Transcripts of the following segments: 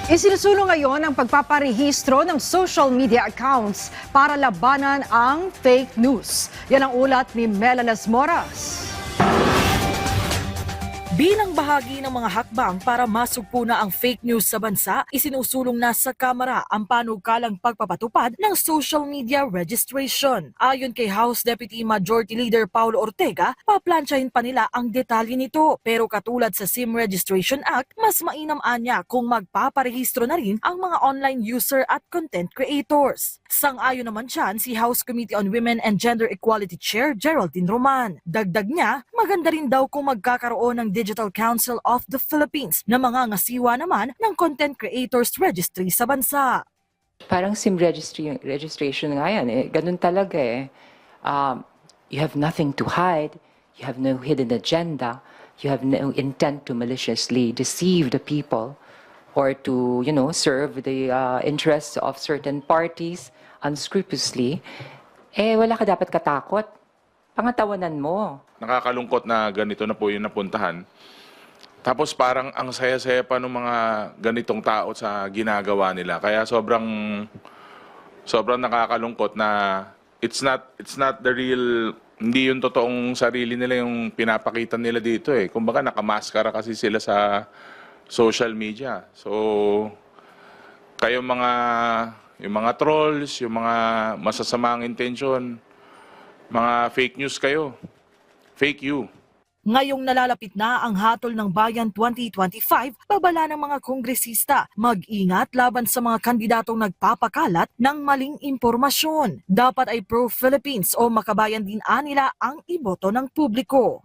Isinusulong ngayon ang pagpaparehistro ng social media accounts para labanan ang fake news. Yan ang ulat ni Melalas Moras. Bilang bahagi ng mga hakbang para masugpo na ang fake news sa bansa, isinusulong na sa Kamara ang panukalang pagpapatupad ng social media registration. Ayon kay House Deputy Majority Leader Paulo Ortega, paplansyahin pa nila ang detalye nito. Pero katulad sa SIM Registration Act, mas mainam anya kung magpaparehistro na rin ang mga online user at content creators. Sang-ayon naman dyan si House Committee on Women and Gender Equality Chair Geraldine Roman. Dagdag niya, maganda rin daw kung magkakaroon ng Digital Council of the Philippines na mga ngasiwa naman ng Content Creators Registry sa bansa. Parang SIM registration nga yan eh. Ganun talaga eh. You have nothing to hide. You have no hidden agenda. You have no intent to maliciously deceive the people or to, serve the interests of certain parties unscrupulously. Eh, wala ka dapat katakot. Pangatawanan mo. Nakakalungkot na ganito na po yung napuntahan. Tapos parang ang saya-saya pa ng mga ganitong tao sa ginagawa nila. Kaya sobrang nakakalungkot na it's not the real, hindi yung totoong sarili nila yung pinapakita nila dito eh. Kumbaga nakamaskara kasi sila sa social media. So yung mga trolls, yung mga masasamang intention, mga fake news kayo. Fake you. Ngayong nalalapit na ang hatol ng Bayan 2025, babala ng mga kongresista mag-ingat laban sa mga kandidatong nagpapakalat ng maling impormasyon. Dapat ay pro-Philippines o makabayan din nila ang iboto ng publiko.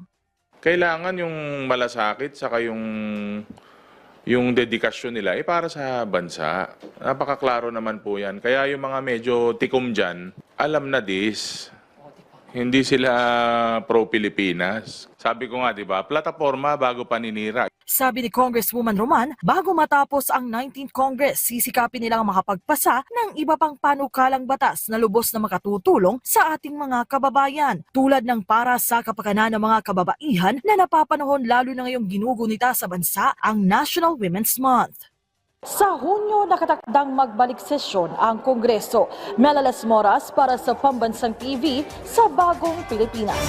Kailangan yung malasakit saka yung dedikasyon nila para sa bansa. Napakaklaro naman po yan. Kaya yung mga medyo tikom dyan, alam na this. Hindi sila pro-Pilipinas. Sabi ko nga, di ba, plataforma bago paninira. Sabi ni Congresswoman Roman, bago matapos ang 19th Congress, sisikapin nilang makapagpasa ng iba pang panukalang batas na lubos na makatutulong sa ating mga kababayan. Tulad ng para sa kapakanan ng mga kababaihan na napapanahon lalo na ngayong ginugunita sa bansa ang National Women's Month. Sa Hunyo, nakatakdang magbalik sesyon ang Kongreso. Melalas Moras para sa Pambansang TV sa Bagong Pilipinas.